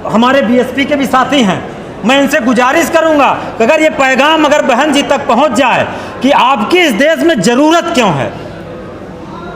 हमारे बीएसपी के भी साथी हैं, मैं इनसे गुजारिश करूंगा कि अगर ये पैगाम अगर बहन जी तक पहुंच जाए कि आपकी इस देश में ज़रूरत क्यों है,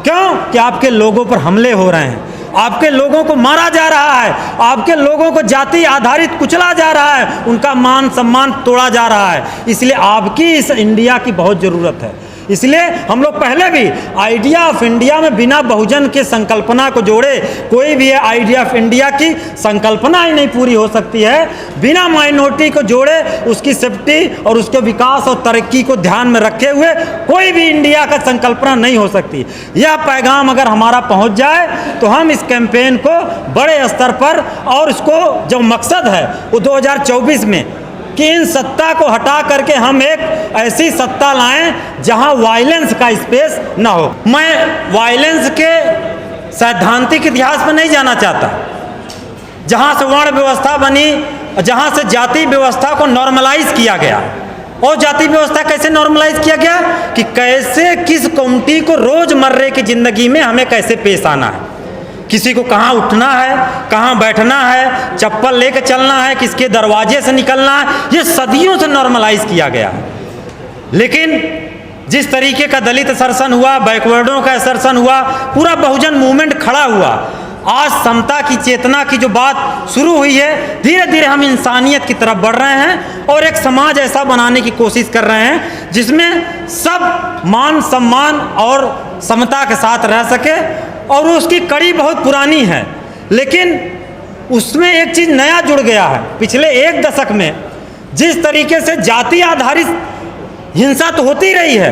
क्यों कि आपके लोगों पर हमले हो रहे हैं, आपके लोगों को मारा जा रहा है, आपके लोगों को जाति आधारित कुचला जा रहा है, उनका मान सम्मान तोड़ा जा रहा है। इसलिए आपकी इस इंडिया की बहुत ज़रूरत है। इसलिए हम लोग पहले भी आइडिया ऑफ इंडिया में बिना बहुजन के संकल्पना को जोड़े कोई भी आइडिया ऑफ इंडिया की संकल्पना ही नहीं पूरी हो सकती है। बिना माइनॉरिटी को जोड़े उसकी सेफ्टी और उसके विकास और तरक्की को ध्यान में रखे हुए कोई भी इंडिया का संकल्पना नहीं हो सकती। यह पैगाम अगर हमारा पहुंच जाए तो हम इस कैंपेन को बड़े स्तर पर, और इसको जो मकसद है वो 2024 में कि इन सत्ता को हटा करके हम एक ऐसी सत्ता लाएं जहां वायलेंस का स्पेस ना हो। मैं वायलेंस के सैद्धांतिक इतिहास में नहीं जाना चाहता। जहां से वर्ण व्यवस्था बनी, जहां से जाति व्यवस्था को नॉर्मलाइज किया गया, और जाति व्यवस्था कैसे नॉर्मलाइज किया गया कि कैसे किस कम्युनिटी को रोजमर्रे की जिंदगी में हमें कैसे पेश आना है, किसी को कहाँ उठना है, कहाँ बैठना है, चप्पल लेकर चलना है, किसके दरवाजे से निकलना है, ये सदियों से नॉर्मलाइज किया गया है। लेकिन जिस तरीके का दलित असरसन हुआ, बैकवर्डों का असरसन हुआ, पूरा बहुजन मूवमेंट खड़ा हुआ, आज समता की चेतना की जो बात शुरू हुई है, धीरे धीरे हम इंसानियत की तरफ बढ़ रहे हैं और एक समाज ऐसा बनाने की कोशिश कर रहे हैं जिसमें सब मान सम्मान और समता के साथ रह सके। और उसकी कड़ी बहुत पुरानी है, लेकिन उसमें एक चीज़ नया जुड़ गया है। पिछले एक दशक में जिस तरीके से जाति आधारित हिंसा तो होती रही है,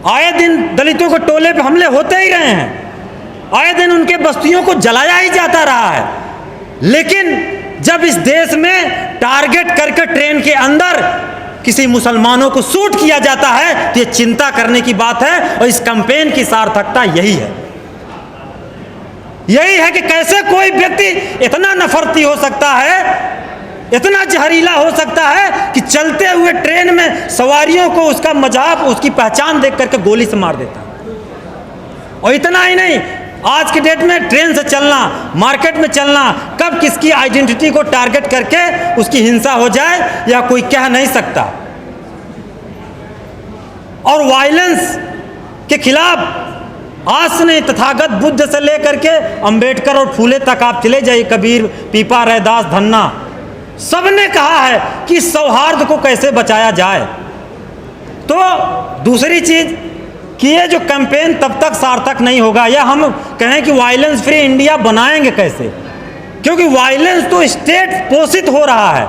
आए दिन दलितों के टोले पे हमले होते ही रहे हैं, आए दिन उनके बस्तियों को जलाया ही जाता रहा है। लेकिन जब इस देश में टारगेट करके ट्रेन के अंदर किसी मुसलमानों को शूट किया जाता है तो ये चिंता करने की बात है। और इस कैंपेन की सार्थकता यही है, यही है कि कैसे कोई व्यक्ति इतना नफरती हो सकता है, इतना जहरीला हो सकता है कि चलते हुए ट्रेन में सवारियों को उसका मजहब, उसकी पहचान देख करके गोली से मार देता है। और इतना ही नहीं, आज के डेट में ट्रेन से चलना, मार्केट में चलना, कब किसकी आइडेंटिटी को टारगेट करके उसकी हिंसा हो जाए या कोई कह नहीं सकता। और वायलेंस के खिलाफ आज से नहीं, तथागत बुद्ध से लेकर के अंबेडकर और फूले तक आप चले जाइए, कबीर, पीपा, रैदास, धन्ना, सबने कहा है कि सौहार्द को कैसे बचाया जाए। तो दूसरी चीज कि ये जो कैंपेन तब तक सार्थक नहीं होगा, या हम कहें कि वायलेंस फ्री इंडिया बनाएंगे कैसे, क्योंकि वायलेंस तो स्टेट पोषित हो रहा है,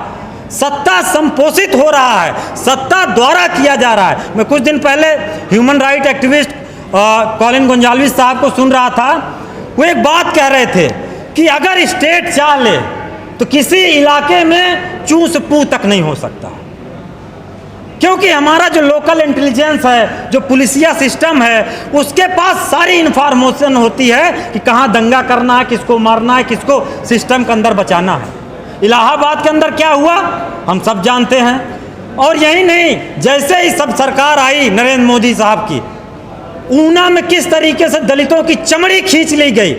सत्ता संपोषित हो रहा है, सत्ता द्वारा किया जा रहा है। मैं कुछ दिन पहले human right activist Colin Gonsalves साहब को सुन रहा था। वो एक बात कह रहे थे कि अगर स्टेट चाह ले तो किसी इलाके में चूं से पू तक नहीं हो सकता, क्योंकि हमारा जो लोकल इंटेलिजेंस है, जो पुलिसिया सिस्टम है, उसके पास सारी इंफॉर्मेशन होती है कि कहाँ दंगा करना है, किसको मारना है, किसको सिस्टम के अंदर बचाना है। इलाहाबाद के अंदर क्या हुआ हम सब जानते हैं। और यही नहीं, जैसे ही सब सरकार आई नरेंद्र मोदी साहब की, ऊना में किस तरीके से दलितों की चमड़ी खींच ली गई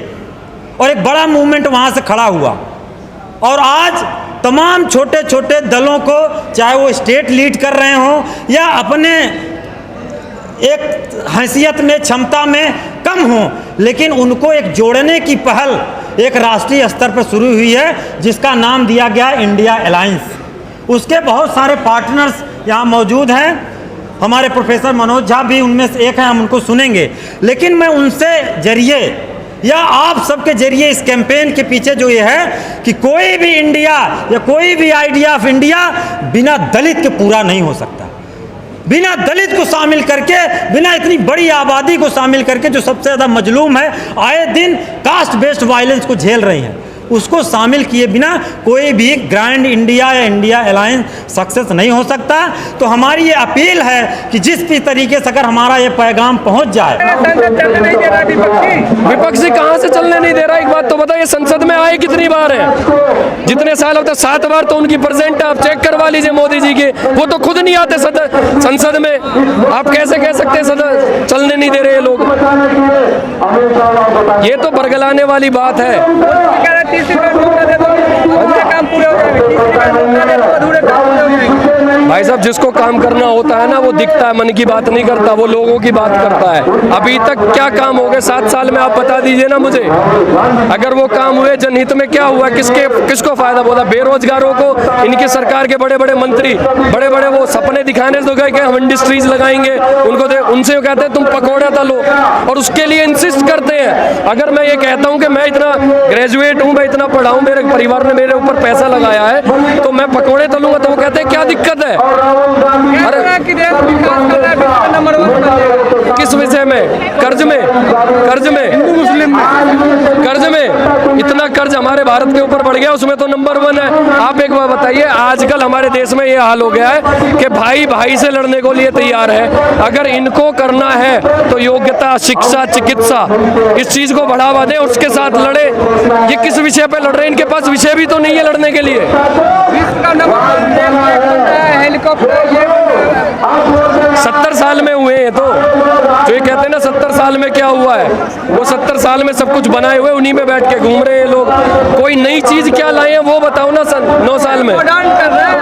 और एक बड़ा मूवमेंट वहाँ से खड़ा हुआ। और आज तमाम छोटे छोटे दलों को, चाहे वो स्टेट लीड कर रहे हों या अपने एक हैसियत में, क्षमता में कम हों, लेकिन उनको एक जोड़ने की पहल एक राष्ट्रीय स्तर पर शुरू हुई है जिसका नाम दिया गया इंडिया अलायंस। उसके बहुत सारे पार्टनर्स यहाँ मौजूद हैं, हमारे प्रोफेसर मनोज झा भी उनमें से एक हैं, हम उनको सुनेंगे। लेकिन मैं उनसे जरिए या आप सबके जरिए इस कैंपेन के पीछे जो ये है कि कोई भी इंडिया या कोई भी आइडिया ऑफ इंडिया बिना दलित के पूरा नहीं हो सकता। बिना दलित को शामिल करके, बिना इतनी बड़ी आबादी को शामिल करके जो सबसे ज़्यादा मजलूम है, आए दिन कास्ट बेस्ड वायलेंस को झेल रही हैं, उसको शामिल किए बिना कोई भी ग्रैंड इंडिया या इंडिया अलायंस सक्सेस नहीं हो सकता। तो हमारी ये अपील है कि जिस भी तरीके से अगर हमारा ये पैगाम पहुंच जाए। विपक्षी कहाँ से चलने नहीं दे रहा, एक बात तो बताइए, संसद में आए कितनी बार है? जितने साल होते 7 बार तो उनकी प्रेजेंट आप चेक करवा लीजिए मोदी जी के, वो तो खुद नहीं आते संसद में। आप कैसे कह सकते हैं चलने नहीं दे रहे लोग? ये तो बरगलाने वाली बात है। अधूरे काम पूरे हो जाएंगे, तीसरी बार मौका दे तो अधूरे काम पूरे हो जाएंगे। भाई साहब, जिसको काम करना होता है ना वो दिखता है, मन की बात नहीं करता, वो लोगों की बात करता है। अभी तक क्या काम हो गए 7 साल में, आप बता दीजिए ना मुझे। अगर वो काम हुए जनहित में, क्या हुआ, किसको फायदा बोला? बेरोजगारों को इनकी सरकार के बड़े बड़े मंत्री बड़े बड़े वो सपने दिखाने तो गए कि हम इंडस्ट्रीज लगाएंगे, उनसे कहते हैं तुम पकौड़े तलो, और उसके लिए इंसिस्ट करते हैं। अगर मैं ये कहता हूं कि मैं इतना ग्रेजुएट हूं, मैं इतना पढ़ा हूं, मेरे परिवार ने मेरे ऊपर पैसा लगाया है, तो मैं पकौड़े तलूंगा, तो वो कहते हैं क्या दिक्कत है? अरे किस विषय में? कर्ज में मुस्लिम कर्ज में इतना कर्ज हमारे भारत के ऊपर बढ़ गया, उसमें तो नंबर 1 है। आप एक बार बताइए, आजकल हमारे देश में ये हाल हो गया है कि भाई भाई से लड़ने को लिए तैयार है। अगर इनको करना है तो योग्यता, शिक्षा, चिकित्सा, इस चीज को बढ़ावा दें, उसके साथ लड़े। ये किस विषय पे लड़ रहे हैं? इनके पास विषय भी तो नहीं है लड़ने के लिए। हेलीकॉप्टर 70 साल में हुए हैं, तो जो ये कहते हैं ना 70 साल में क्या हुआ है, वो 70 साल में सब कुछ बनाए हुए उन्हीं में बैठ के घूम रहे हैं लोग। कोई नई चीज क्या लाए हैं वो बताओ ना। 9 साल में मॉडर्न कर रहे हैं,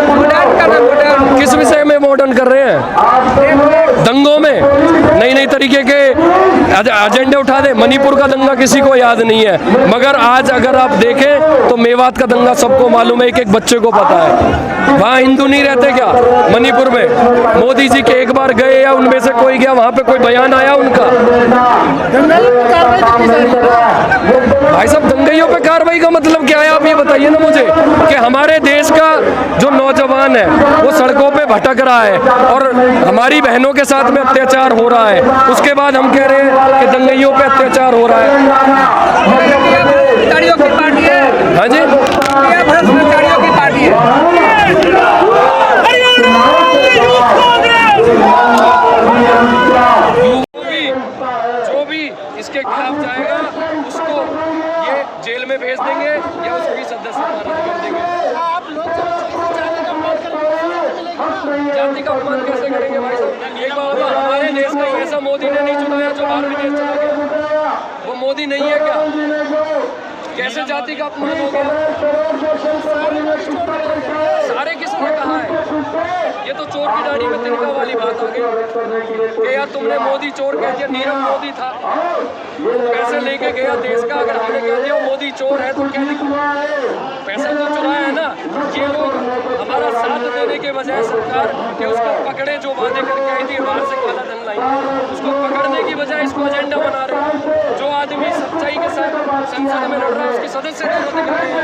मॉडर्न। किस विषय में मॉडर्न कर रहे हैं? दंगों में नई तरीके के एजेंडे उठा दे। मणिपुर का दंगा किसी को याद नहीं है, मगर आज अगर आप देखें तो मेवात का दंगा सबको मालूम है, एक बच्चे को पता है। वहाँ हिंदू नहीं रहते क्या? मणिपुर में मोदी जी के एक बार गए या उनमें से कोई गया, वहाँ पे कोई बयान आया उनका? भाई साहब, दंगइयों पे कार्रवाई का मतलब क्या है? आप ये बताइए ना मुझे कि हमारे देश का जो नौजवान है वो सड़कों पे भटक रहा है और हमारी बहनों के साथ में अत्याचार हो रहा है, उसके बाद हम कह रहे हैं कि दंगइयों पे अत्याचार हो रहा है। की पार्टी है। हाँ जी, भ्रष्टाचारियों की पार्टी है। जो भी इसके खिलाफ जाएगा उसको ये जेल में भेज देंगे या उसकी सदस्यता रद्द कर देंगे। जाति का अपमान कैसे करेंगे भाई साहब? एक बात बताओ, हमारे देश का ऐसा मोदी ने नहीं चुनाया जो बाहर विदेश चला गया, वो मोदी नहीं है क्या? कैसे जाति का अपमान हो गया? सारे किसने कहा है? ये तो चोर की दाढ़ी में तिनका वाली बात आ गई कि यार तुमने मोदी चोर कह दिया। नीरव मोदी था, पैसे लेके गया देश का, अगर हमने कह दिया मोदी चोर है तो क्या पैसा तो चुराया है ना। ये लोग हमारा साथ देने के बजाय सरकार के उसको पकड़े, जो वादे करके आई थी बाहर से काला धन लाई, उसको पकड़ने की बजाय इसको एजेंडा बना रहे हैं। जो आदमी सच्चाई के साथ संसद में लड़ रहा है उसकी सदस्यता रद्द कर रहे हैं।